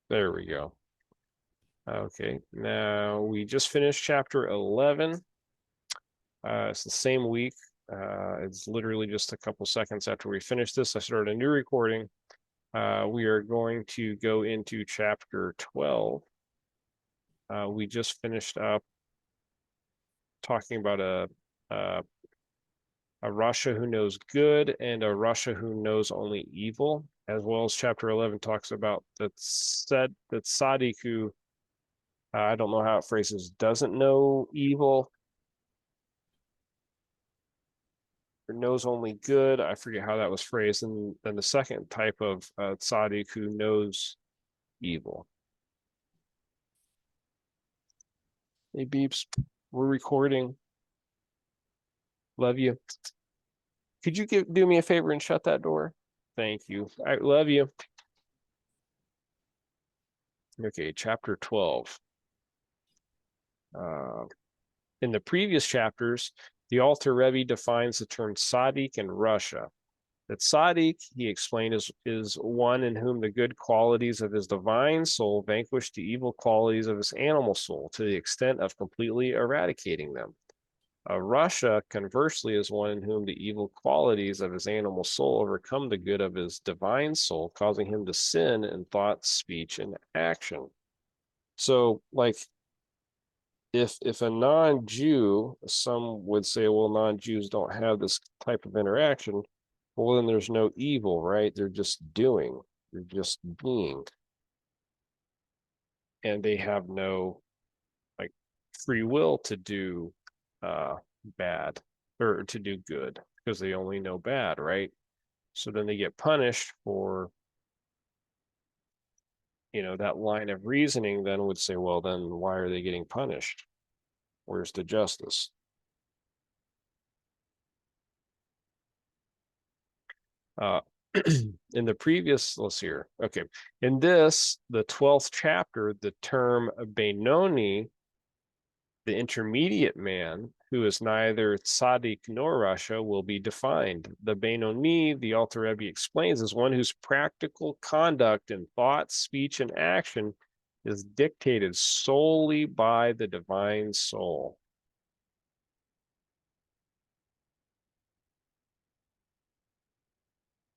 There we go. Okay, now we just finished chapter 11. It's the same week. It's literally just a couple seconds after we finish this. I started a new recording. We are going to go into chapter 12. We just finished up talking about a Rasha who knows good and a Rasha who knows only evil, as well as chapter 11 talks about that Tzaddik who I don't know how it phrases doesn't know evil or knows only good. I forget how that was phrased. And then the second type of tzaddik who knows evil. Hey, beeps, we're recording. Love you. Could you do me a favor and shut that door? Thank you. I love you. Okay, chapter 12. In the previous chapters, the Alter Rebbe defines the term tzaddik and Rasha. The tzaddik, he explained, is one in whom the good qualities of his divine soul vanquish the evil qualities of his animal soul to the extent of completely eradicating them. A Rasha, conversely, is one in whom the evil qualities of his animal soul overcome the good of his divine soul, causing him to sin in thought, speech, and action. So, like, if a non-Jew, some would say, well, non-Jews don't have this type of interaction. Well, then there's no evil, right? They're just doing, they're just being. And they have no like free will to do bad or to do good because they only know bad, right? So then they get punished for, that line of reasoning then would say, well, then why are they getting punished? Where's the justice? In the previous, let's see here. Okay. In this, the 12th chapter, the term Benoni, the intermediate man, who is neither tzaddik nor Rasha, will be defined. The Benoni, the Alter Rebbe explains, is one whose practical conduct in thought, speech, and action is dictated solely by the divine soul.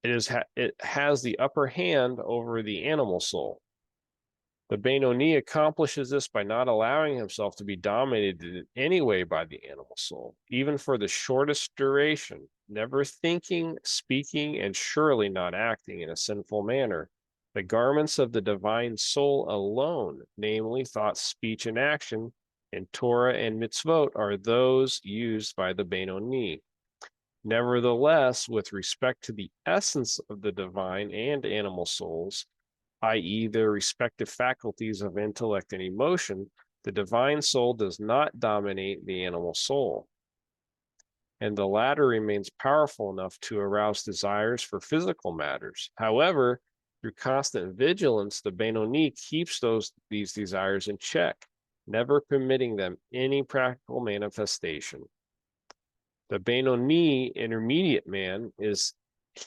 It has the upper hand over the animal soul. The Benoni accomplishes this by not allowing himself to be dominated in any way by the animal soul, even for the shortest duration, never thinking, speaking, and surely not acting in a sinful manner. The garments of the divine soul alone, namely thought, speech, and action, in Torah and mitzvot, are those used by the Benoni. Nevertheless, with respect to the essence of the divine and animal souls, i.e., their respective faculties of intellect and emotion, the divine soul does not dominate the animal soul. And the latter remains powerful enough to arouse desires for physical matters. However, through constant vigilance, the Benoni keeps these desires in check, never permitting them any practical manifestation. The Benoni, intermediate man, is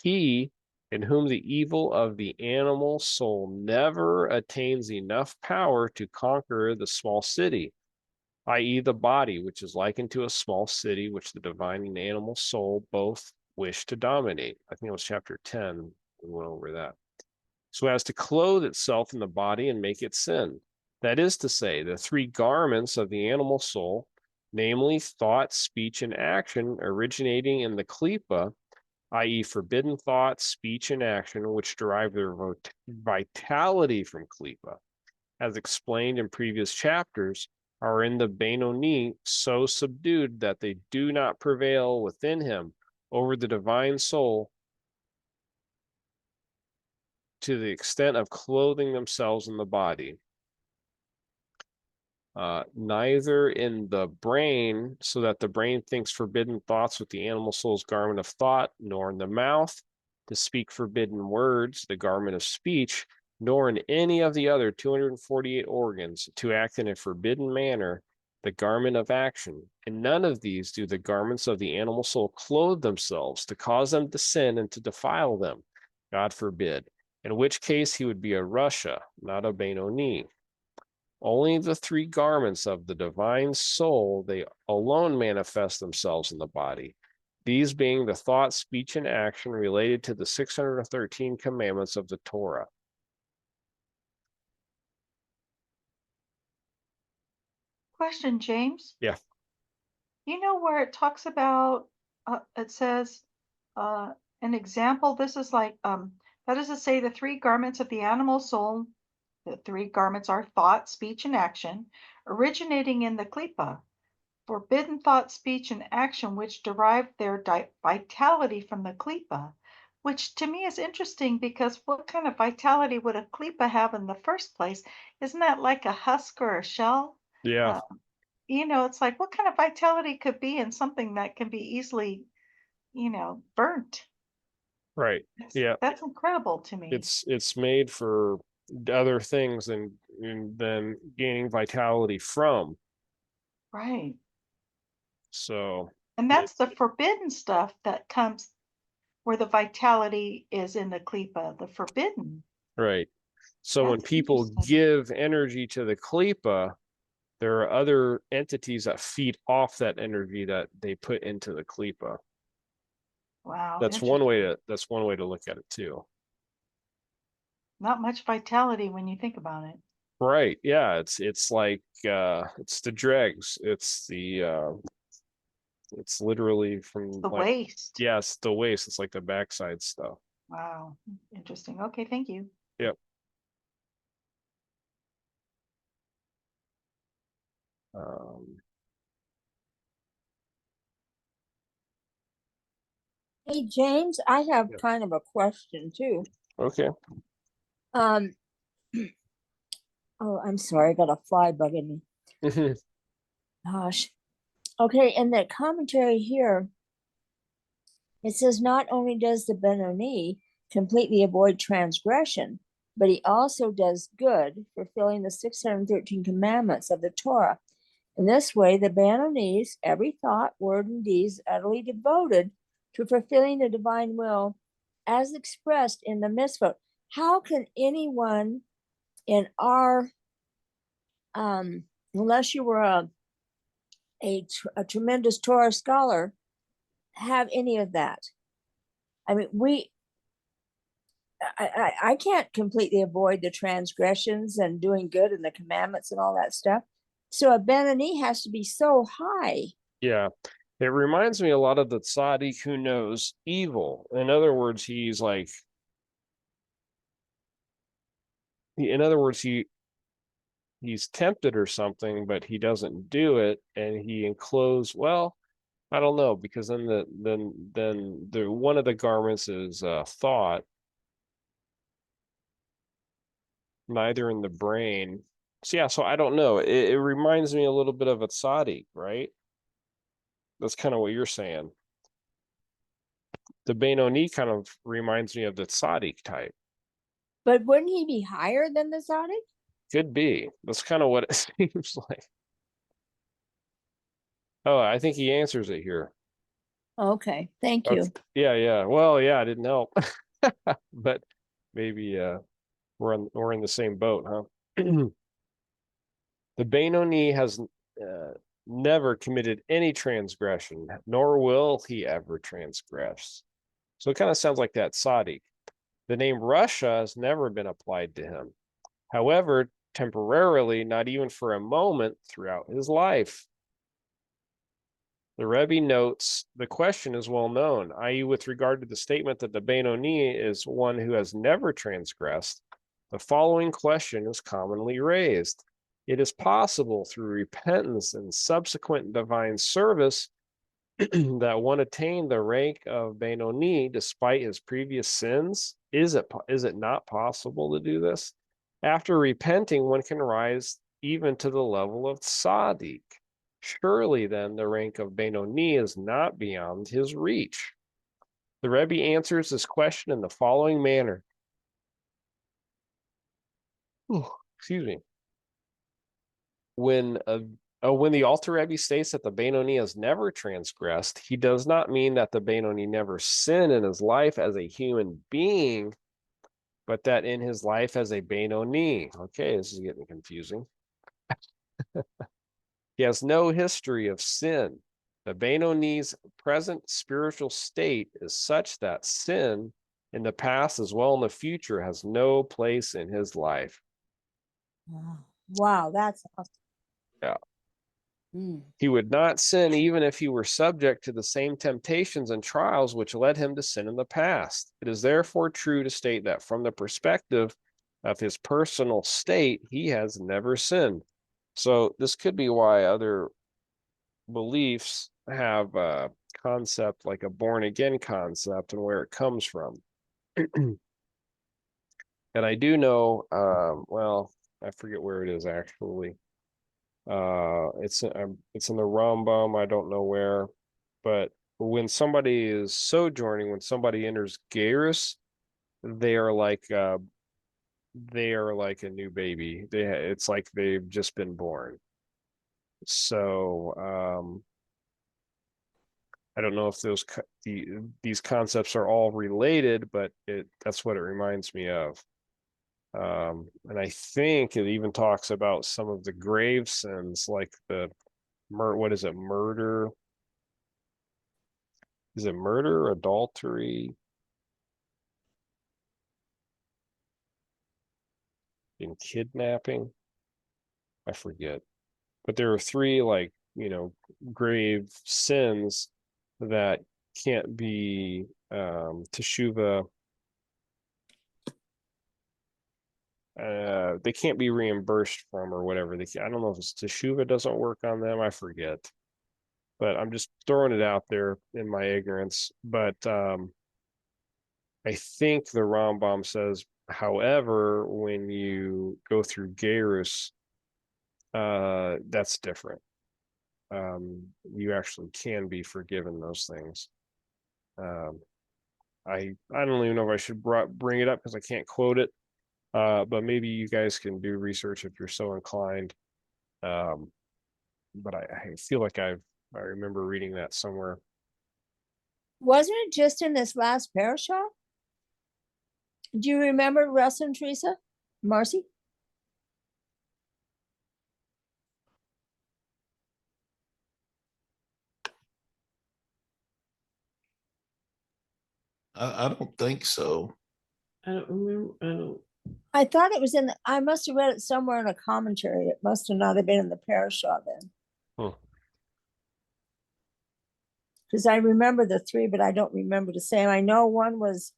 he in whom the evil of the animal soul never attains enough power to conquer the small city, i.e., the body, which is likened to a small city, which the divine and animal soul both wish to dominate. I think it was chapter 10. We went over that. So as to clothe itself in the body and make it sin. That is to say, the three garments of the animal soul, namely thought, speech, and action, originating in the klipa, i.e., forbidden thought, speech, and action, which derive their vitality from klipa, as explained in previous chapters, are in the Benoni so subdued that they do not prevail within him over the divine soul to the extent of clothing themselves in the body. Neither in the brain, so that the brain thinks forbidden thoughts with the animal soul's garment of thought, nor in the mouth to speak forbidden words, the garment of speech, nor in any of the other 248 organs to act in a forbidden manner, the garment of action. In none of these do the garments of the animal soul clothe themselves to cause them to sin and to defile them. God forbid. in which case he would be a Rasha, not a Benoni. Only the three garments of the divine soul, they alone manifest themselves in the body, these being the thought, speech, and action related to the 613 commandments of the Torah. Question, James. Yeah. You know where it talks about, it says, an example, this is like, that is to say, the three garments of the animal soul, the three garments are thought, speech, and action, originating in the klipa. Forbidden thought, speech, and action, which derive their vitality from the klipa, which to me is interesting because what kind of vitality would a klipa have in the first place? Isn't that like a husk or a shell? Yeah. Uh, it's like what kind of vitality could be in something that can be easily, burnt? Right. Yeah. That's incredible to me. It's made for other things than gaining vitality from. Right. So And that's the forbidden stuff that comes where the vitality is in the klipa, the forbidden. right. So when That's people interesting. give energy to the klipa, there are other entities that feed off that energy that they put into the klipa. Wow, That's one way interesting. to look at it too. Not much vitality when you think about it. Right. Yeah, it's like it's the dregs. It's literally from The like, waste. yes, the waste. It's like the backside stuff. Wow, interesting. Okay, thank you. Yep. Um, Hey, James, I have yeah. kind of a question too. Okay. Um, oh, I'm sorry, I got a fly bugging me. Gosh. Okay, in the commentary here, it says not only does the Benoni completely avoid transgression, but he also does good, fulfilling the 613 commandments of the Torah. In this way, the Benoni's every thought, word, and deed is utterly devoted to fulfilling the divine will as expressed in the mitzvot. How can anyone in our, unless you were a tremendous Torah scholar, have any of that? I mean, I can't completely avoid the transgressions and doing good and the commandments and all that stuff. So a Benoni has to be so high. Yeah. It reminds me a lot of the tzaddik who knows evil. In other words, he's like, in other words, he's tempted or something, but he doesn't do it, and he enclose. Well, I don't know, because then the one of the garments is thought, neither in the brain. So yeah, so I don't know. It reminds me a little bit of a tzaddik, right? That's kind of what you're saying. The Benoni kind of reminds me of the tzaddik type. But wouldn't he be higher than the tzaddik? Could be. That's kind of what it seems like. Oh, I think he answers it here. Okay, thank you. Yeah, yeah. Well, yeah, it didn't help. But maybe we're in the same boat, huh? The Benoni has never committed any transgression, nor will he ever transgress. So it kind of sounds like that tzaddik. The name Russia has never been applied to him. However, temporarily, not even for a moment throughout his life. The Rebbe notes the question is well known, i.e., with regard to the statement that the Benoni is one who has never transgressed, the following question is commonly raised. It is possible through repentance and subsequent divine service that one attain the rank of Benoni despite his previous sins? Is it not possible to do this? After repenting, one can rise even to the level of tzaddik. Surely then the rank of Benoni is not beyond his reach. The Rebbe answers this question in the following manner. Excuse me. When the Alter Rebbe states that the Benoni has never transgressed, he does not mean that the Benoni never sinned in his life as a human being, but that in his life as a Benoni. Okay, this is getting confusing. He has no history of sin. The Benoni's present spiritual state is such that sin in the past as well in the future has no place in his life. Wow, that's awesome. Yeah. Mm. He would not sin even if he were subject to the same temptations and trials which led him to sin in the past. It is therefore true to state that from the perspective of his personal state, he has never sinned. So this could be why other beliefs have a concept like a born again concept and where it comes from. And I do know, well, I forget where it is actually. It's in the Rambam. I don't know where, but when somebody is sojourning, when somebody enters Gerus, they are like a new baby. It's like they've just been born. So I don't know if these concepts are all related, but that's what it reminds me of. And I think it even talks about some of the grave sins, like what is it, murder? Is it murder, adultery, and kidnapping? I forget. But there are three, like, grave sins that can't be teshuva. They can't be reimbursed from or whatever. I don't know if it's teshuva doesn't work on them. I forget. But I'm just throwing it out there in my ignorance. But I think the Rambam says, however, when you go through Gerus, that's different. You actually can be forgiven those things. I don't even know if I should bring it up because I can't quote it. But maybe you guys can do research if you're so inclined. But I feel like I remember reading that somewhere. Wasn't it just in this last parasha? Do you remember, Russ and Teresa? Marcy? I don't think so. I don't remember. I thought it was I must have read it somewhere in a commentary. It must have not have been in the parasha then. Because I remember the three, but I don't remember the same. I know one was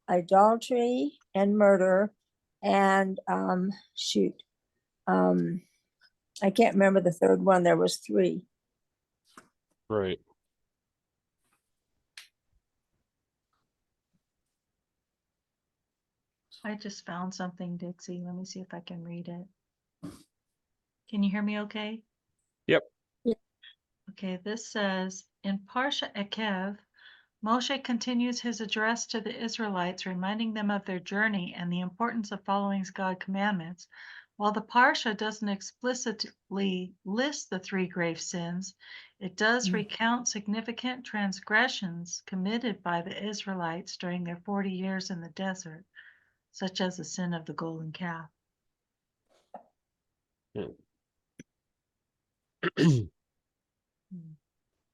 adultery and murder, and I can't remember the third one. There was three. Right. I just found something, Dixie. Let me see if I can read it. Can you hear me okay? Yep. Okay, this says, in Parsha Ekev, Moshe continues his address to the Israelites, reminding them of their journey and the importance of following God's commandments. While the Parsha doesn't explicitly list the three grave sins, it does recount significant transgressions committed by the Israelites during their 40 years in the desert, such as the sin of the golden calf. I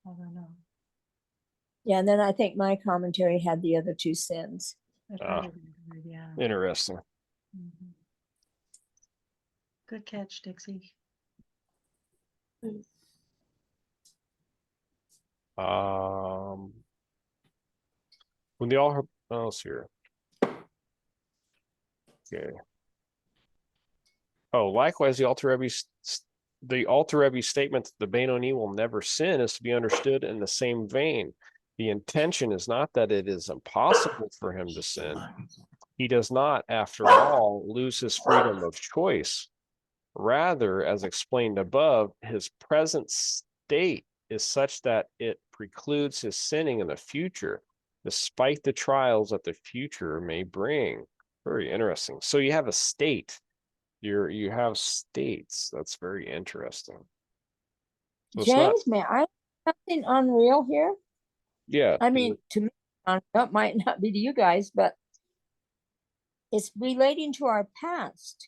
don't know. Yeah, and then I think my commentary had the other two sins. Yeah. Interesting. Mhm. Good catch, Dixie. When the all let's see here. Okay. Oh, likewise, the Alter Rebbe statement that the Benoni will never sin is to be understood in the same vein. The intention is not that it is impossible for him to sin. He does not, after all, lose his freedom of choice. Rather, as explained above, his present state is such that it precludes his sinning in the future, despite the trials that the future may bring. Very interesting. So you have a state. You have states. That's very interesting. So James, may I something unreal here? Yeah. I mean, to me, that might not be to you guys, but It's relating to our past.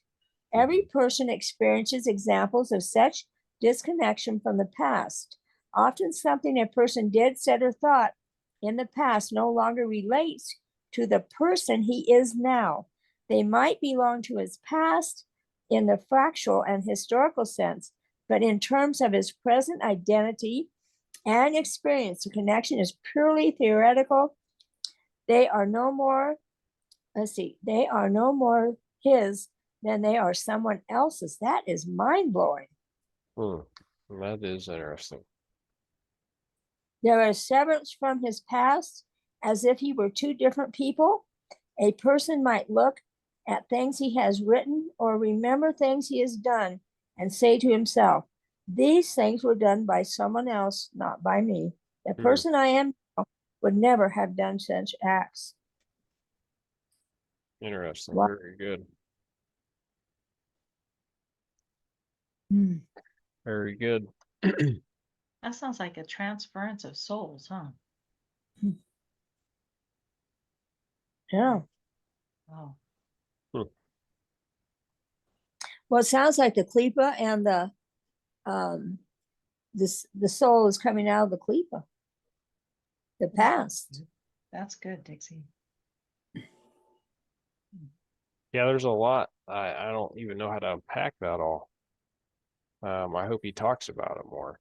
Every person experiences examples of such disconnection from the past. Often something a person did, said, or thought in the past no longer relates to the person he is now. They might belong to his past in the factual and historical sense, but in terms of his present identity and experience, the connection is purely theoretical. They are no more, they are no more his than they are someone else's. That is mind-blowing. That is interesting. There is severance from his past as if he were two different people. A person might look at things he has written or remember things he has done and say to himself, these things were done by someone else, not by me. The person I am now would never have done such acts. Interesting. Wow. Very good. Hmm. Very good. That sounds like a transference of souls, huh? Yeah. Wow. Well, it sounds like the klipa and the soul is coming out of the klipa, the past. That's good, Dixie. Yeah, there's a lot. I don't even know how to unpack that all. I hope he talks about it more.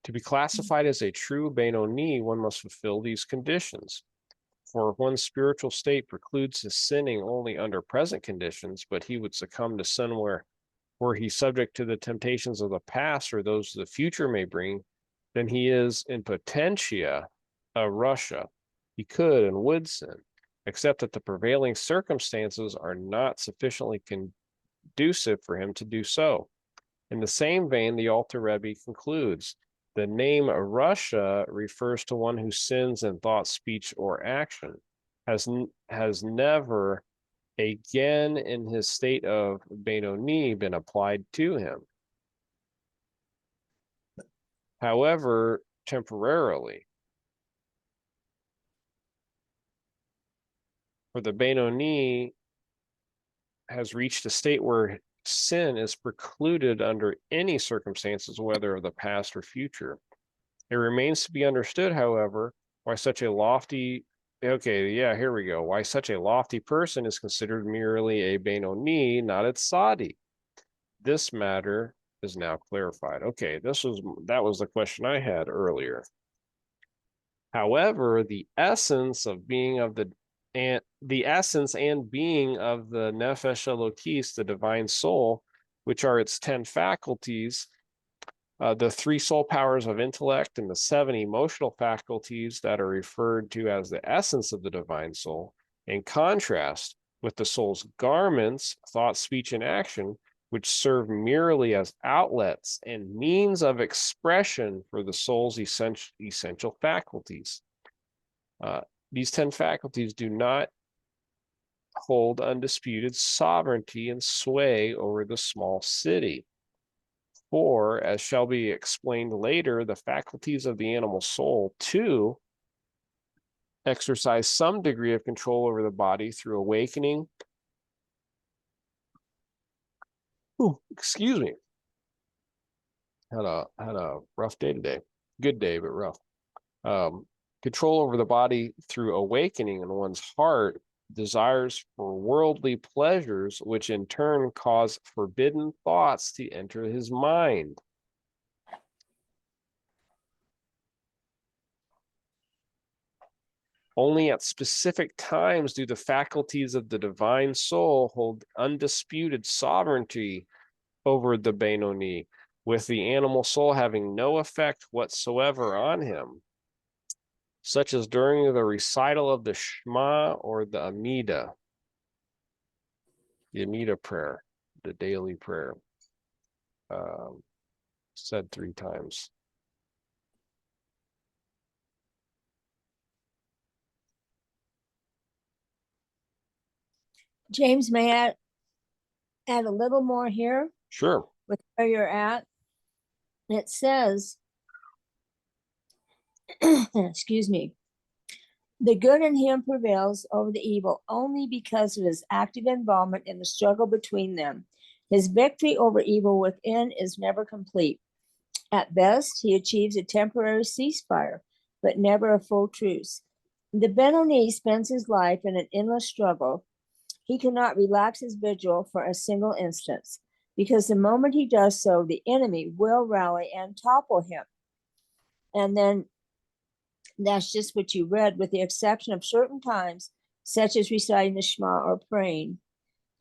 To be classified as a true Benoni, one must fulfill these conditions. For one's spiritual state precludes his sinning only under present conditions, but he would succumb to sin were he subject to the temptations of the past or those the future may bring, then he is in potentia a Russia. He could and would sin, except that the prevailing circumstances are not sufficiently conducive for him to do so. In the same vein, the Alter Rebbe concludes, the name Russia refers to one who sins in thought, speech, or action, has never again in his state of Benoni been applied to him. However, temporarily, for the Benoni has reached a state where sin is precluded under any circumstances, whether of the past or future. It remains to be understood, however, why such a lofty, here we go, why such a lofty person is considered merely a Benoni, not a Tzadi. This matter is now clarified. Okay, that was the question I had earlier. However, the essence and being of the Nefesh Elokis, the divine soul, which are its 10 faculties, the 3 soul powers of intellect and the 7 emotional faculties that are referred to as the essence of the divine soul, in contrast with the soul's garments, thought, speech, and action, which serve merely as outlets and means of expression for the soul's essential faculties. These 10 faculties do not hold undisputed sovereignty and sway over the small city. For, as shall be explained later, the faculties of the animal soul, too, exercise some degree of control over the body through awakening. Excuse me. Had a rough day today. Good day, but rough. Control over the body through awakening in one's heart, desires for worldly pleasures, which in turn cause forbidden thoughts to enter his mind. Only at specific times do the faculties of the divine soul hold undisputed sovereignty over the Benoni, with the animal soul having no effect whatsoever on him, such as during the recital of the Shema or the Amida prayer, the daily prayer, said 3 times. James, may I add a little more here? Sure. With where you're at? It says, excuse me, the good in him prevails over the evil only because of his active involvement in the struggle between them. His victory over evil within is never complete. At best, he achieves a temporary ceasefire, but never a full truce. The Benoni spends his life in an endless struggle. He cannot relax his vigil for a single instant, because the moment he does so, the enemy will rally and topple him. And then that's just what you read, with the exception of certain times, such as reciting the Shema or praying,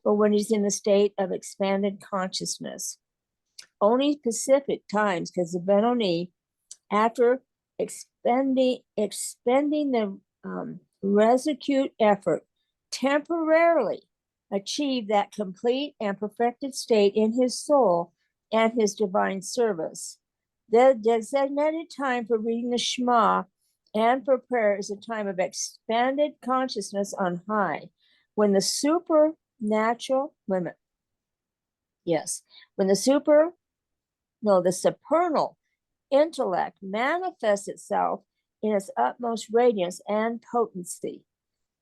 or when he's in a state of expanded consciousness. Only specific times, because the Benoni, after expending the resolute effort, temporarily achieve that complete and perfected state in his soul and his divine service. The designated time for reading the Shema and for prayer is a time of expanded consciousness on high, when the supernal intellect manifests itself in its utmost radiance and potency.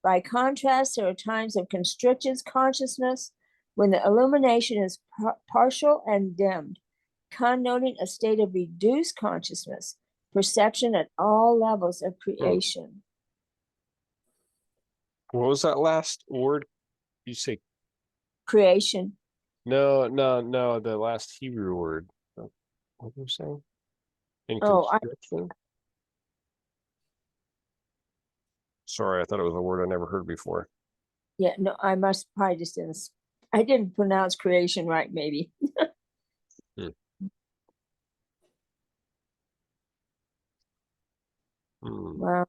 By contrast, there are times of constricted consciousness when the illumination is partial and dimmed, connoting a state of reduced consciousness, perception at all levels of creation. What was that last word? You say Creation. no, the last Hebrew word. What were you saying? In Oh, constriction? Sorry, I thought it was a word I never heard before. Yeah, no, I must probably just didn't. I didn't pronounce creation right, maybe. Wow.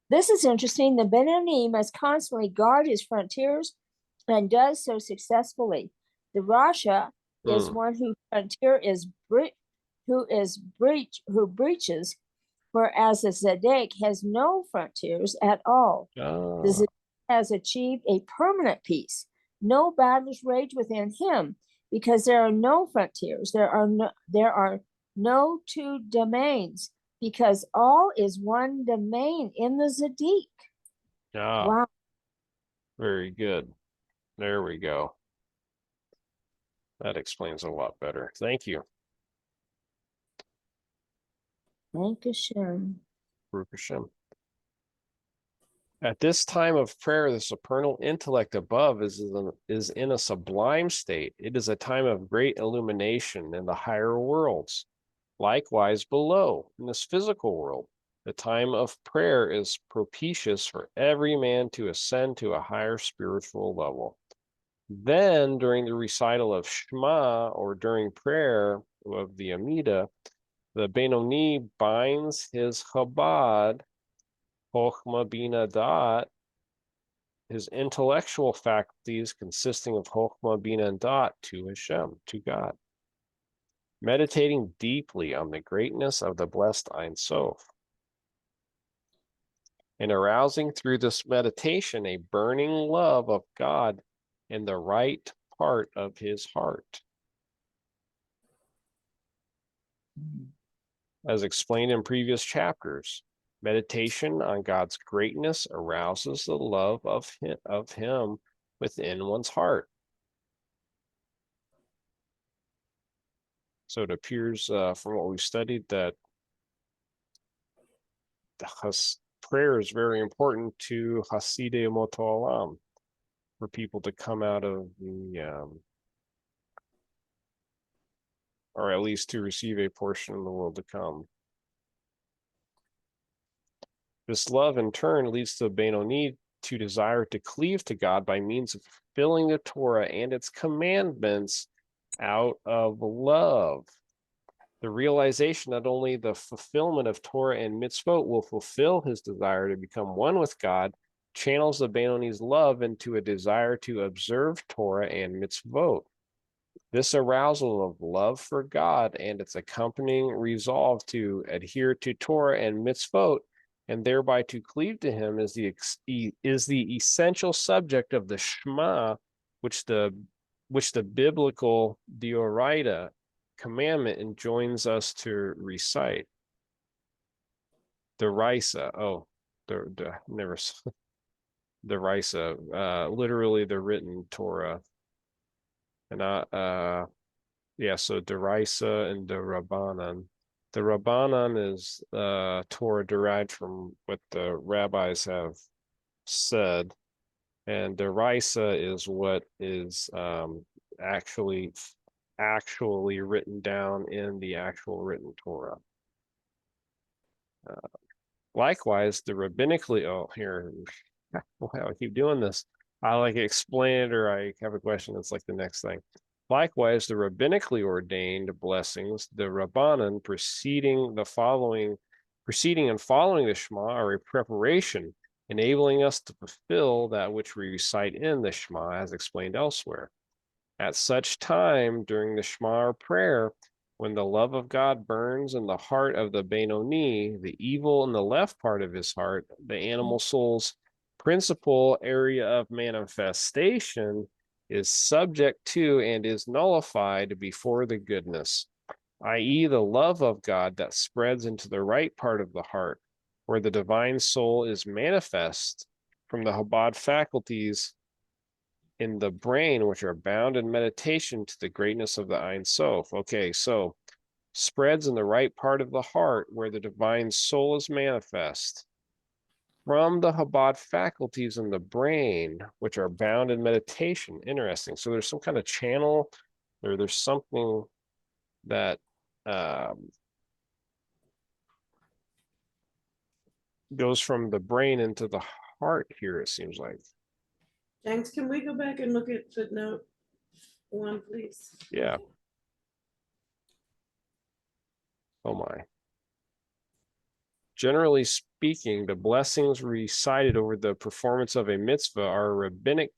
This is interesting. The Benoni must constantly guard his frontiers and does so successfully. The Rasha is one whose frontier is who breaches, whereas the Zedek has no frontiers at all. The Zedek has achieved a permanent peace. No battles rage within him because there are no frontiers. There are no two domains, because all is one domain in the Zedek. Wow. Very good. There we go. That explains a lot better. Thank you. Thank you, Sharon. Baruch Hashem. At this time of prayer, the supernal intellect above is in a sublime state. It is a time of great illumination in the higher worlds. Likewise, below, in this physical world, the time of prayer is propitious for every man to ascend to a higher spiritual level. Then, during the recital of Shema, or during prayer of the Amida, the Benoni binds his Chabad, Chochmah Bina Da'at, his intellectual faculties consisting of Chochmah Bina and Da'at, to Hashem, to God, meditating deeply on the greatness of the blessed Ein Sof, and arousing through this meditation a burning love of God in the right part of his heart. As explained in previous chapters, meditation on God's greatness arouses the love of him within one's heart. So it appears from what we've studied that prayer is very important to Hasidei Moto Olam, for people to come out of the, or at least to receive a portion of the world to come. This love in turn leads the Benoni to desire to cleave to God by means of fulfilling the Torah and its commandments out of love. The realization that only the fulfillment of Torah and mitzvot will fulfill his desire to become one with God channels the Benoni's love into a desire to observe Torah and mitzvot. This arousal of love for God and its accompanying resolve to adhere to Torah and mitzvot, and thereby to cleave to him, is the essential subject of the Shema, which the biblical Deoraita commandment enjoins us to recite. derisa. Oh, never derisa. Literally the written Torah, and yeah. So derisa and the Rabbanan. The Rabbanan is Torah derived from what the rabbis have said, and derisa is what is actually written down in the actual written Torah. Likewise, the rabbinically, oh, here, wow, I keep doing this. I like explain it or I have a question. It's like the next thing. Likewise, the rabbinically ordained blessings, the Rabbanan preceding and following the Shema are a preparation, enabling us to fulfill that which we recite in the Shema as explained elsewhere. At such time, during the Shema prayer, when the love of God burns in the heart of the Benoni, the evil in the left part of his heart, the animal soul's principal area of manifestation is subject to and is nullified before the goodness, i.e., the love of God that spreads into the right part of the heart, where the divine soul is manifest from the Chabad faculties in the brain, which are bound in meditation to the greatness of the Ein Sof. Okay, so spreads in the right part of the heart where the divine soul is manifest from the Chabad faculties in the brain, which are bound in meditation. Interesting. So there's some kind of channel, or there's something that goes from the brain into the heart here, it seems like. Thanks. Can we go back and look at footnote 1, please? Yeah. Oh my. Generally speaking, the blessings recited over the performance of a mitzvah are a rabbinic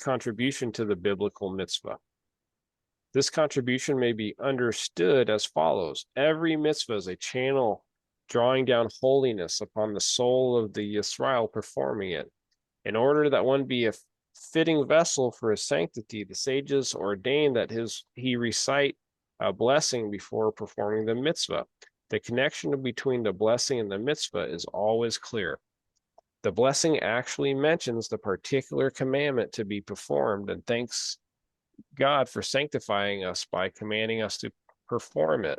contribution to the biblical mitzvah. This contribution may be understood as follows. Every mitzvah is a channel drawing down holiness upon the soul of the Yisrael performing it. In order that one be a fitting vessel for his sanctity, the sages ordained that he recite a blessing before performing the mitzvah. The connection between the blessing and the mitzvah is always clear. The blessing actually mentions the particular commandment to be performed and thanks God for sanctifying us by commanding us to perform it.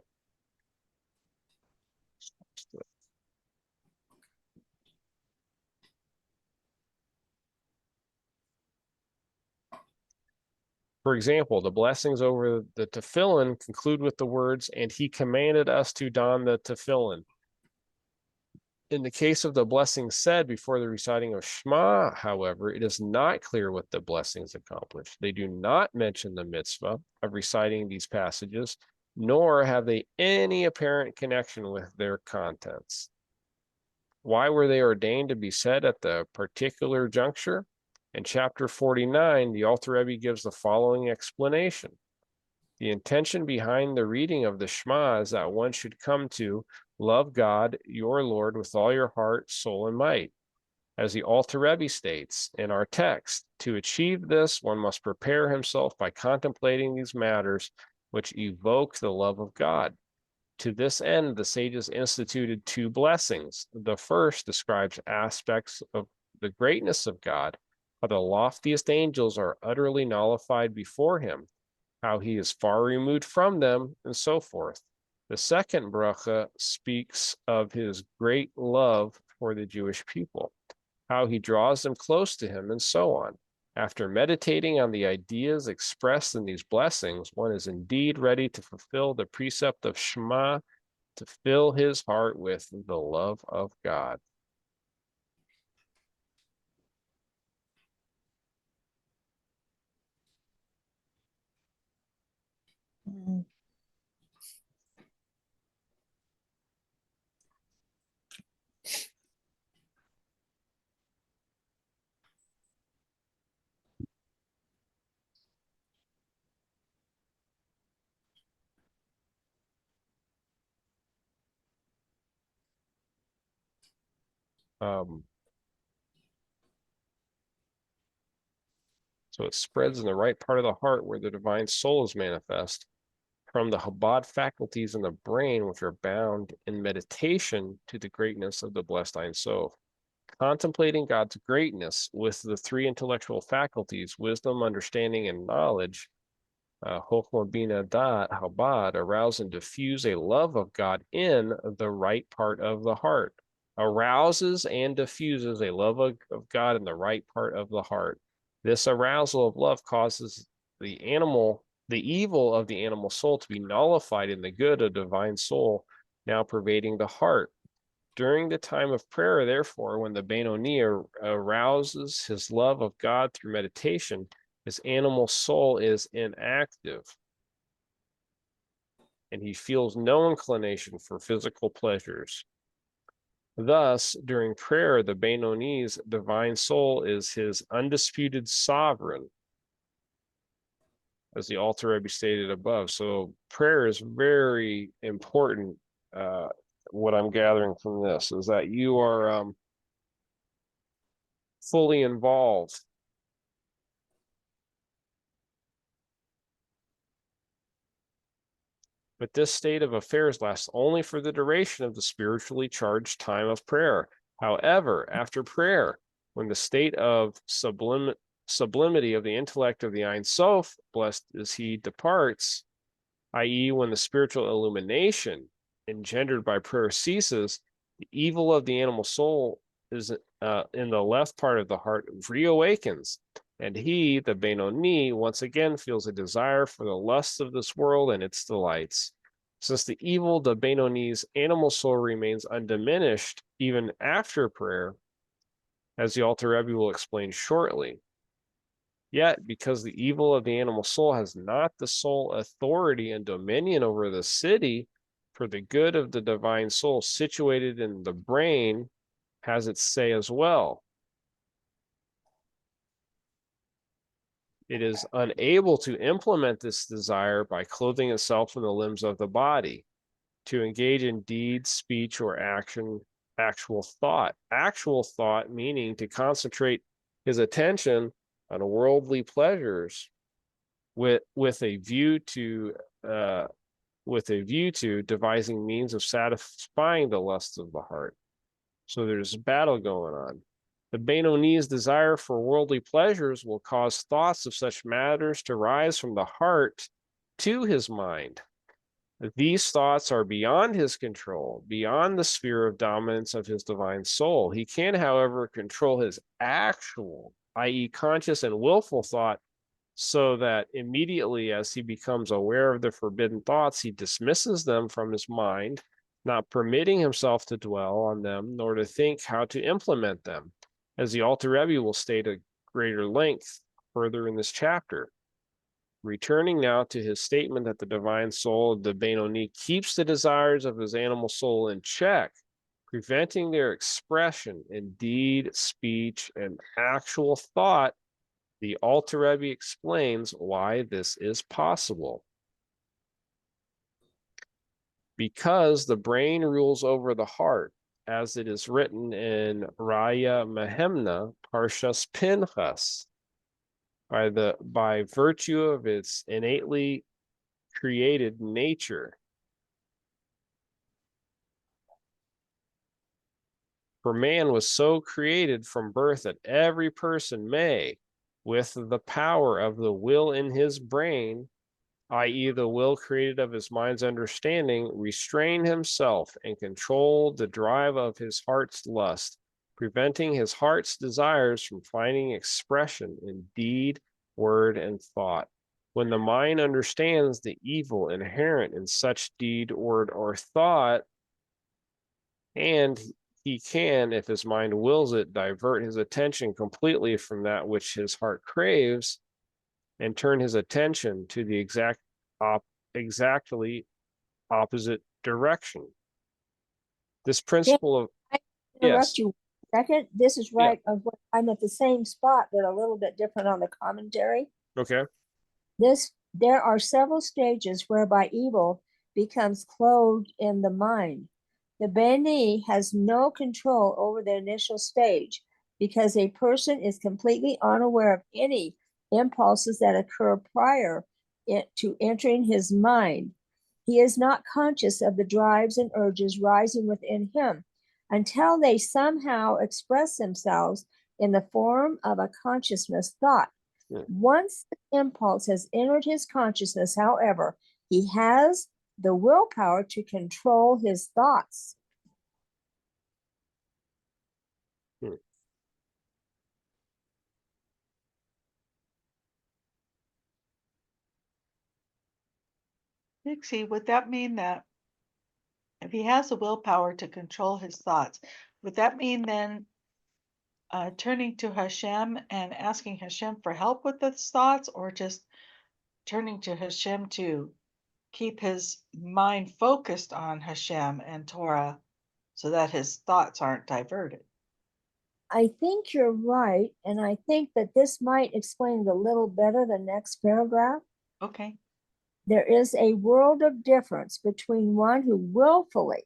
For example, the blessings over the tefillin conclude with the words, and he commanded us to don the tefillin. In the case of the blessings said before the reciting of Shema, however, it is not clear what the blessings accomplish. They do not mention the mitzvah of reciting these passages, nor have they any apparent connection with their contents. Why were they ordained to be said at the particular juncture? In chapter 49, the Alter Rebbe gives the following explanation. The intention behind the reading of the Shema is that one should come to love God, your Lord, with all your heart, soul, and might. As the Alter Rebbe states in our text, to achieve this, one must prepare himself by contemplating these matters which evoke the love of God. To this end, the sages instituted 2 blessings. The first describes aspects of the greatness of God, how the loftiest angels are utterly nullified before him, how he is far removed from them, and so forth. The second bracha speaks of his great love for the Jewish people, how he draws them close to him, and so on. After meditating on the ideas expressed in these blessings, one is indeed ready to fulfill the precept of Shema, to fill his heart with the love of God. Mm. So it spreads in the right part of the heart where the divine soul is manifest from the Chabad faculties in the brain, which are bound in meditation to the greatness of the blessed Ein Sof. Contemplating God's greatness with the three intellectual faculties, wisdom, understanding, and knowledge, Chokhmah Bina Dat Chabad, arouse and diffuse a love of God in the right part of the heart. Arouses and diffuses a love of God in the right part of the heart. This arousal of love causes the evil of the animal soul to be nullified in the good of divine soul now pervading the heart. During the time of prayer, therefore, when the Benoni arouses his love of God through meditation, his animal soul is inactive, and he feels no inclination for physical pleasures. Thus, during prayer, the Benoni's divine soul is his undisputed sovereign, as the Alter Rebbe stated above. So prayer is very important. What I'm gathering from this is that you are fully involved. But this state of affairs lasts only for the duration of the spiritually charged time of prayer. However, after prayer, when the state of sublimity of the intellect of the Ein Sof, blessed is he, departs, i.e., when the spiritual illumination engendered by prayer ceases, the evil of the animal soul is in the left part of the heart reawakens, and he, the Benoni, once again feels a desire for the lusts of this world and its delights. Since the evil, the Benoni's animal soul remains undiminished even after prayer, as the Alter Rebbe will explain shortly. Yet, because the evil of the animal soul has not the sole authority and dominion over the city, for the good of the divine soul situated in the brain has its say as well. It is unable to implement this desire by clothing itself in the limbs of the body, to engage in deed, speech, or action, actual thought. Actual thought meaning to concentrate his attention on worldly pleasures with a view to devising means of satisfying the lusts of the heart. So there's a battle going on. The Benoni's desire for worldly pleasures will cause thoughts of such matters to rise from the heart to his mind. These thoughts are beyond his control, beyond the sphere of dominance of his divine soul. He can, however, control his actual, i.e., conscious and willful thought, so that immediately as he becomes aware of the forbidden thoughts, he dismisses them from his mind, not permitting himself to dwell on them, nor to think how to implement them, as the Alter Rebbe will state at greater length further in this chapter. Returning now to his statement that the divine soul of the Benoni keeps the desires of his animal soul in check, preventing their expression in deed, speech, and actual thought, the Alter Rebbe explains why this is possible. Because the brain rules over the heart, as it is written in Raya Mehemna, Parshas Pinchas, by virtue of its innately created nature. For man was so created from birth that every person may, with the power of the will in his brain, i.e., the will created of his mind's understanding, restrain himself and control the drive of his heart's lust, preventing his heart's desires from finding expression in deed, word, and thought. When the mind understands the evil inherent in such deed, word, or thought, and he can, if his mind wills it, divert his attention completely from that which his heart craves and turn his attention to the exactly opposite direction. This principle of Interrupt you a second. This is Yeah. right of what I'm at the same spot, but a little bit different on the commentary. Okay. There are several stages whereby evil becomes clothed in the mind. The Beni has no control over the initial stage because a person is completely unaware of any impulses that occur prior to entering his mind. He is not conscious of the drives and urges rising within him until they somehow express themselves in the form of a consciousness thought. Once the impulse has entered his consciousness, however, he has the willpower to control his thoughts. Dixie, would that mean that if he has the willpower to control his thoughts, would that mean then turning to Hashem and asking Hashem for help with his thoughts, or just turning to Hashem to keep his mind focused on Hashem and Torah so that his thoughts aren't diverted? I think you're right, and I think that this might explain it a little better the next paragraph. Okay. There is a world of difference between one who willfully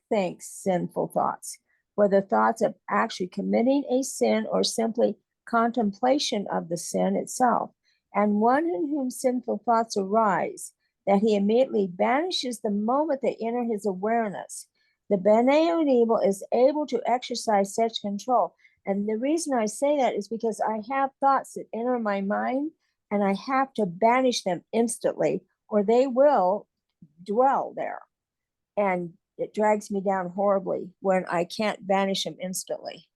thinks sinful thoughts, whether thoughts of actually committing a sin or simply contemplation of the sin itself, and one in whom sinful thoughts arise, that he immediately banishes the moment they enter his awareness. The Benayot is able to exercise such control. And the reason I say that is because I have thoughts that enter my mind and I have to banish them instantly, or they will dwell there. And it drags me down horribly when I can't banish them instantly.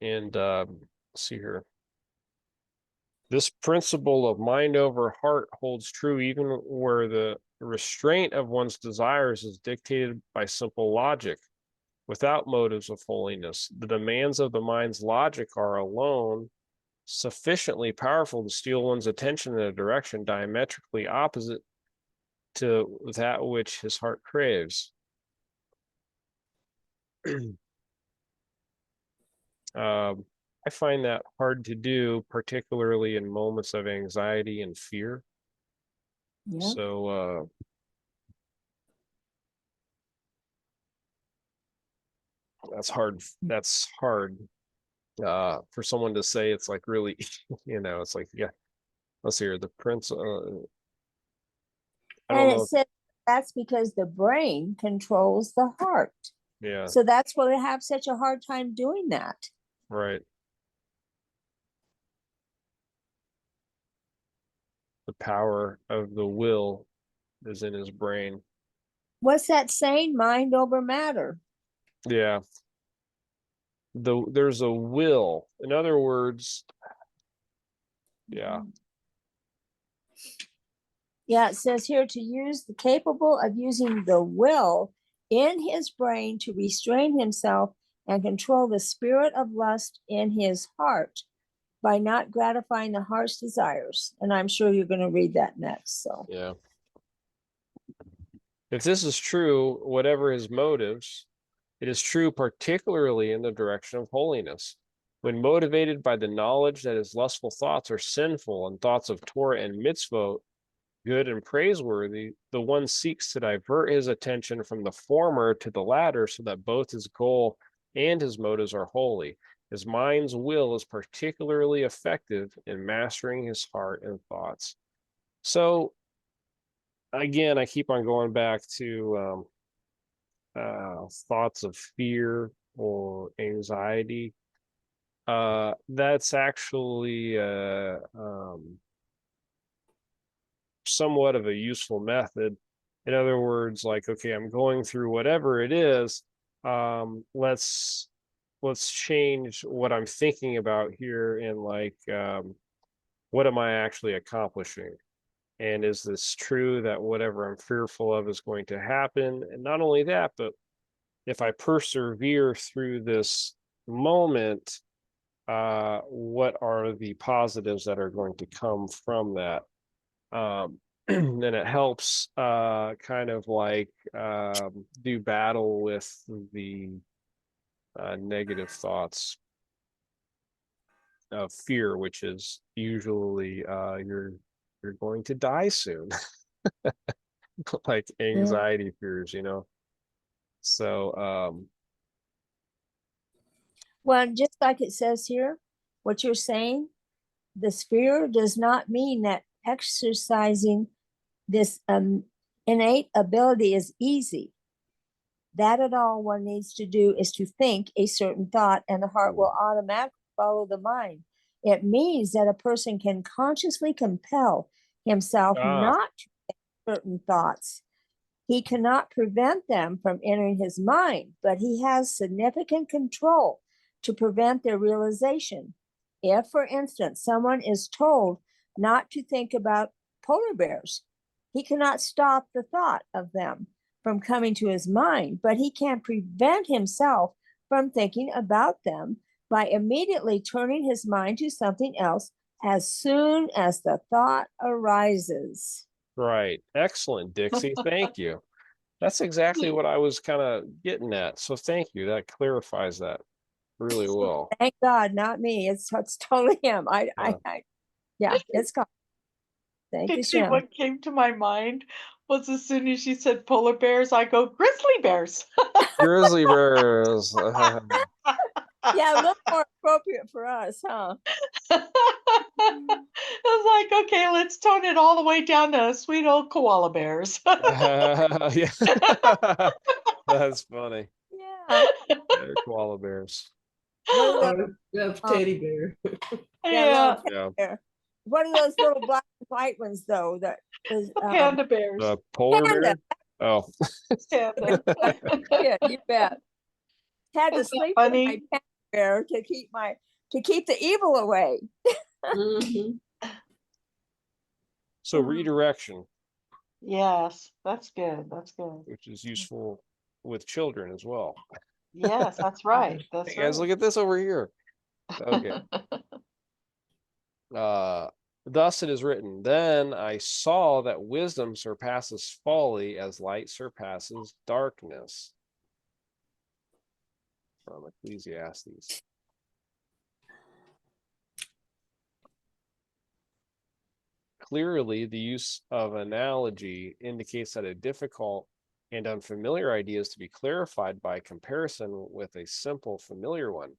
And let's see here. This principle of mind over heart holds true even where the restraint of one's desires is dictated by simple logic, without motives of holiness. The demands of the mind's logic are alone sufficiently powerful to steal one's attention in a direction diametrically opposite to that which his heart craves. I find that hard to do, particularly in moments of anxiety and fear. Yeah. So that's hard. That's hard for someone to say. It's like really, it's like, yeah, let's hear the prince. I don't And know. it says that's because the brain controls the heart. Yeah, So that's why they have such a hard time doing that. right. The power of the will is in his brain. What's that saying? Mind over matter. Yeah. There's a will. In other words, yeah. Yeah, it says here to use the capable of using the will in his brain to restrain himself and control the spirit of lust in his heart by not gratifying the heart's desires. And I'm sure you're going to read that next. So Yeah. If this is true, whatever his motives, it is true particularly in the direction of holiness. When motivated by the knowledge that his lustful thoughts are sinful and thoughts of Torah and mitzvot good and praiseworthy, the one seeks to divert his attention from the former to the latter so that both his goal and his motives are holy. His mind's will is particularly effective in mastering his heart and thoughts. So again, I keep on going back to thoughts of fear or anxiety. That's actually somewhat of a useful method. In other words, like, okay, I'm going through whatever it is. Let's change what I'm thinking about here and like, what am I actually accomplishing? And is this true that whatever I'm fearful of is going to happen? And not only that, but if I persevere through this moment, what are the positives that are going to come from that? And it helps kind of like do battle with the negative thoughts of fear, which is usually you're going to die soon. Like anxiety fears, So Well, just like it says here, what you're saying, the sphere does not mean that exercising this innate ability is easy. That at all one needs to do is to think a certain thought, and the heart will automatically follow the mind. It means that a person can consciously compel himself Ah, not to think certain thoughts. He cannot prevent them from entering his mind, but he has significant control to prevent their realization. If, for instance, someone is told not to think about polar bears, he cannot stop the thought of them from coming to his mind, but he can prevent himself from thinking about them by immediately turning his mind to something else as soon as the thought arises. right. Excellent, Dixie. Thank you. That's exactly what I was kind of getting at. So thank you. That clarifies that really well. Thank God, not me. It's totally him. Yeah. Yeah, it's God. Thank you, Dixie, Shem. what came to my mind was as soon as she said polar bears, I go grizzly bears. Grizzly bears. Yeah, a little more appropriate for us, huh? I was like, okay, let's tone it all the way down to sweet old koala bears. Yeah. That's funny. Yeah. They're koala bears. What are those? Or of Um, teddy bear. yeah, Yeah, little Yeah. there. What are those little black and white ones though? That is panda bears. The polar panda. bear. Oh. Panda. Yeah, you bet. Had to Isn't that sleep with my funny? panda bear to keep the evil away. Mhm. So redirection, Yes, that's good. That's good. which is useful with children as well. Yes, that's right. Hey That's guys, look right. at this over here. Okay. Thus it is written, then I saw that wisdom surpasses folly as light surpasses darkness. From Ecclesiastes. Clearly, the use of analogy indicates that a difficult and unfamiliar idea is to be clarified by comparison with a simple, familiar one.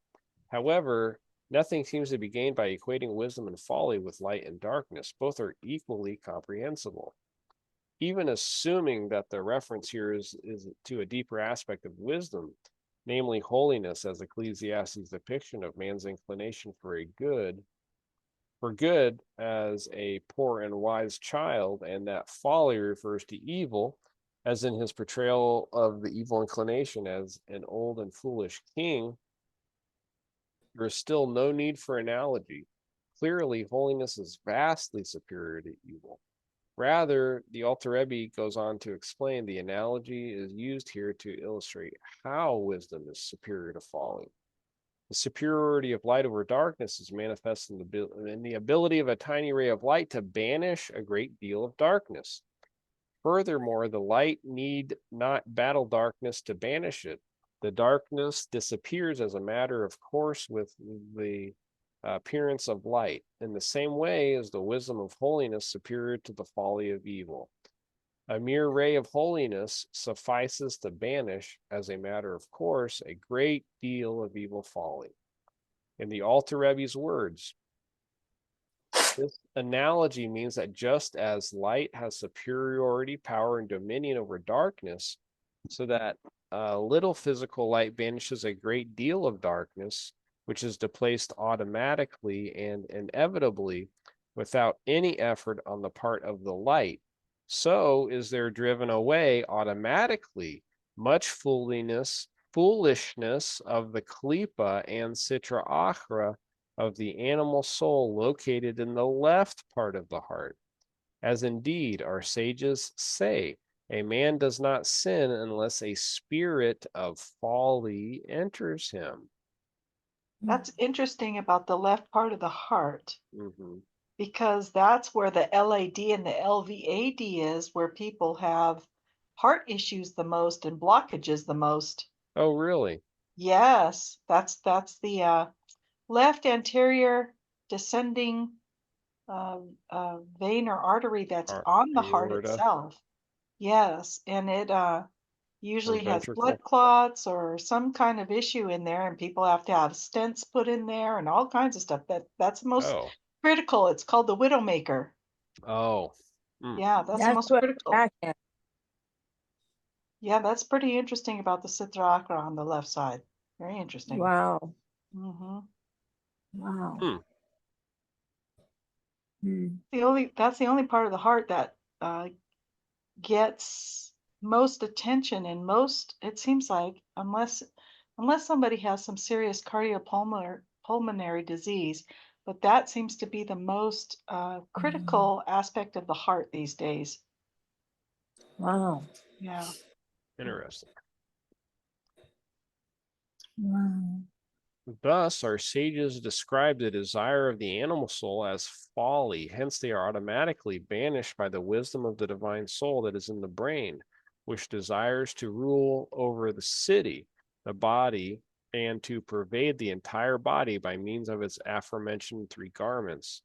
However, nothing seems to be gained by equating wisdom and folly with light and darkness. Both are equally comprehensible. Even assuming that the reference here is to a deeper aspect of wisdom, namely holiness, as Ecclesiastes' depiction of man's inclination for good as a poor and wise child, and that folly refers to evil, as in his portrayal of the evil inclination as an old and foolish king, there is still no need for analogy. Clearly, holiness is vastly superior to evil. Rather, the Alter Rebbe goes on to explain the analogy is used here to illustrate how wisdom is superior to folly. The superiority of light over darkness is manifest in the ability of a tiny ray of light to banish a great deal of darkness. Furthermore, the light need not battle darkness to banish it. The darkness disappears as a matter of course with the appearance of light. In the same way is the wisdom of holiness superior to the folly of evil. A mere ray of holiness suffices to banish, as a matter of course, a great deal of evil folly. In the Alter Rebbe's words, this analogy means that just as light has superiority, power, and dominion over darkness, so that little physical light banishes a great deal of darkness, which is displaced automatically and inevitably without any effort on the part of the light, so is there driven away automatically much foolishness of the klipa and sitra achra of the animal soul located in the left part of the heart. As indeed our sages say, a man does not sin unless a spirit of folly enters him. That's interesting about the left part of the heart, Mm-hmm. because that's where the LAD and the LVAD is, where people have heart issues the most and blockages the most. Oh, really? Yes, that's the left anterior descending vein or artery that's on the heart Aorta. itself. Yes, and usually has blood ventricle. clots or some kind of issue in there, and people have to have stents put in there and all kinds of stuff. That's the most Oh, critical. It's called the Widowmaker. oh, hmm. Yeah, that's the That's most what critical. I had. Yeah, that's pretty interesting about the Sitra Chakra on the left side. Very interesting. Wow. Hmm. Wow. Hmm. That's the only part of the heart that gets most attention and most, it seems like, unless somebody has some serious pulmonary disease, but that seems to be the most critical aspect of the heart these days. Wow. Yeah. Interesting. Wow. Thus, our sages describe the desire of the animal soul as folly. Hence, they are automatically banished by the wisdom of the divine soul that is in the brain, which desires to rule over the city, the body, and to pervade the entire body by means of its aforementioned three garments,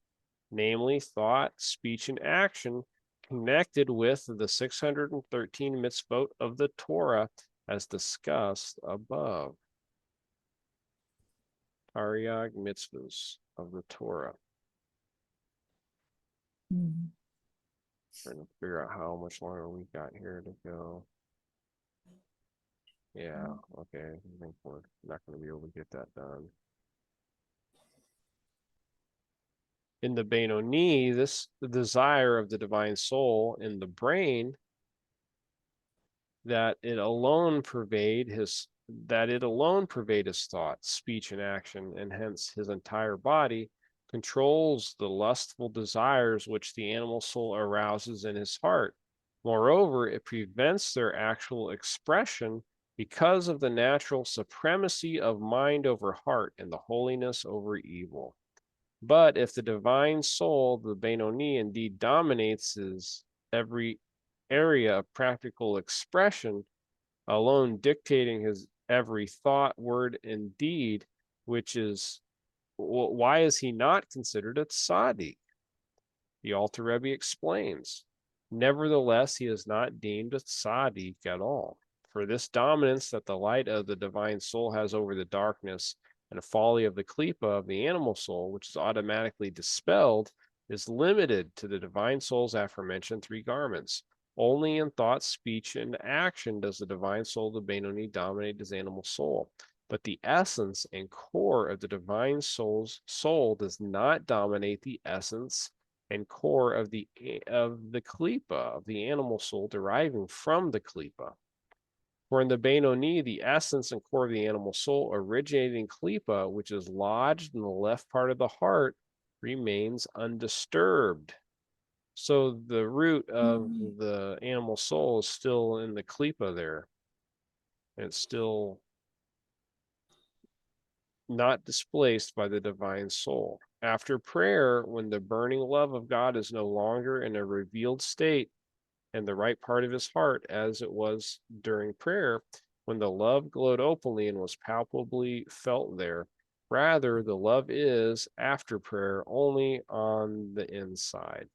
namely thought, speech, and action, connected with the 613 mitzvot of the Torah as discussed above. Taryag mitzvahs of the Torah. Trying to figure out how much longer we got here to go. Yeah, okay. I think we're not going to be able to get that done. In the Benoni, the desire of the divine soul in the brain that it alone pervade his thought, speech, and action, and hence his entire body, controls the lustful desires which the animal soul arouses in his heart. Moreover, it prevents their actual expression because of the natural supremacy of mind over heart and the holiness over evil. But if the divine soul, the Benoni, indeed dominates his every area of practical expression, alone dictating his every thought, word, and deed, which is why is he not considered a tzaddik? The Alter Rebbe explains. Nevertheless, he is not deemed a tzaddik at all. For this dominance that the light of the divine soul has over the darkness and the folly of the klipa of the animal soul, which is automatically dispelled, is limited to the divine soul's aforementioned three garments. Only in thought, speech, and action does the divine soul, the Benoni, dominate his animal soul. But the essence and core of the divine soul does not dominate the essence and core of the klipa of the animal soul deriving from the klipa. For in the Benoni, the essence and core of the animal soul originating klipa, which is lodged in the left part of the heart, remains undisturbed. So the root of the animal soul is still in the klipa there. It's still not displaced by the divine soul. After prayer, when the burning love of God is no longer in a revealed state and the right part of his heart as it was during prayer, when the love glowed openly and was palpably felt there, rather the love is, after prayer, only on the inside.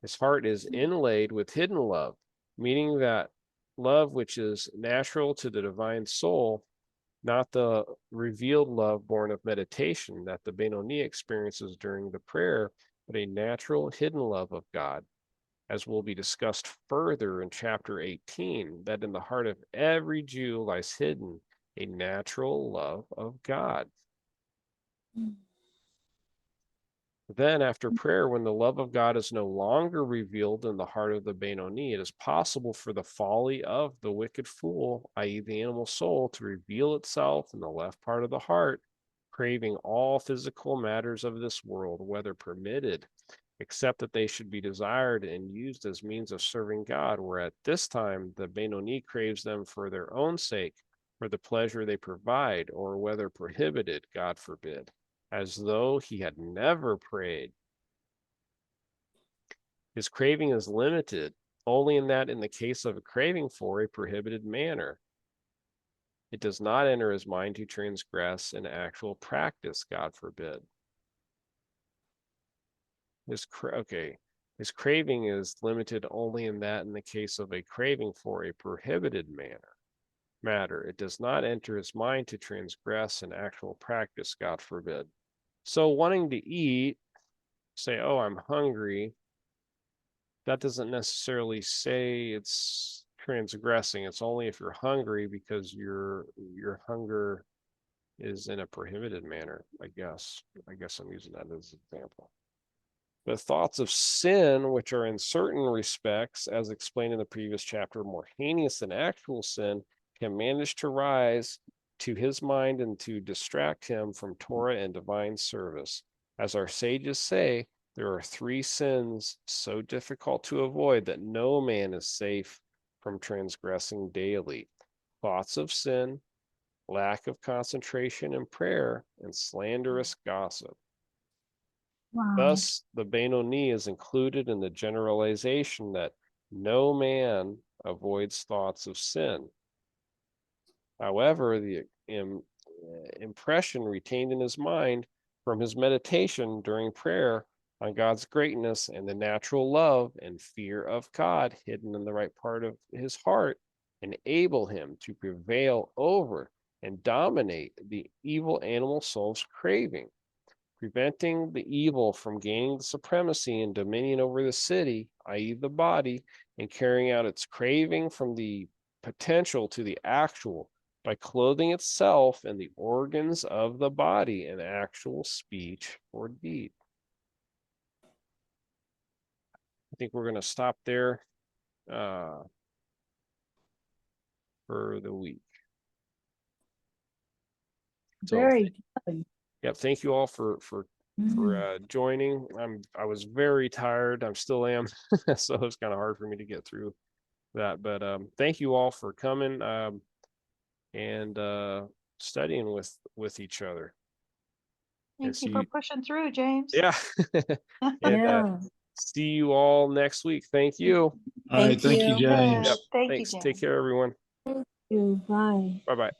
His heart is inlaid with hidden love, meaning that love which is natural to the divine soul, not the revealed love born of meditation that the Benoni experiences during the prayer, but a natural hidden love of God, as will be discussed further in chapter 18, that in the heart of every Jew lies hidden a natural love of God. Then, after prayer, when the love of God is no longer revealed in the heart of the Benoni, it is possible for the folly of the wicked fool, i.e., the animal soul, to reveal itself in the left part of the heart, craving all physical matters of this world, whether permitted, except that they should be desired and used as means of serving God, where at this time the Benoni craves them for their own sake, for the pleasure they provide, or whether prohibited, God forbid, as though he had never prayed. His craving is limited only in that in the case of a craving for a prohibited manner, it does not enter his mind to transgress in actual practice, God forbid. His craving is limited only in that in the case of a craving for a prohibited manner. matter. It does not enter his mind to transgress in actual practice, God forbid. So wanting to eat, say, oh, I'm hungry, that doesn't necessarily say it's transgressing. It's only if you're hungry because your hunger is in a prohibited manner, I guess. I guess I'm using that as an example. The thoughts of sin, which are in certain respects, as explained in the previous chapter, more heinous than actual sin, can manage to rise to his mind and to distract him from Torah and divine service. As our sages say, there are 3 sins so difficult to avoid that no man is safe from transgressing daily: thoughts of sin, lack of concentration in prayer, and slanderous gossip. Wow. Thus, the Benoni is included in the generalization that no man avoids thoughts of sin. However, the impression retained in his mind from his meditation during prayer on God's greatness and the natural love and fear of God hidden in the right part of his heart enable him to prevail over and dominate the evil animal soul's craving, preventing the evil from gaining the supremacy and dominion over the city, i.e., the body, and carrying out its craving from the potential to the actual by clothing itself in the organs of the body in actual speech or deed. I think we're going to stop there for the week. So, Very good. yeah, thank you all for joining. I was very tired. I still am, so it's kind of hard for me to get through that. But thank you all for coming and studying with each other. Thank you for pushing through, James. Yeah, and Yeah. see you all next week. Thank you. All right, thank you, you. James. Yep. Thank Thanks. you, Take James. care, everyone. Thank you. Bye. Bye bye.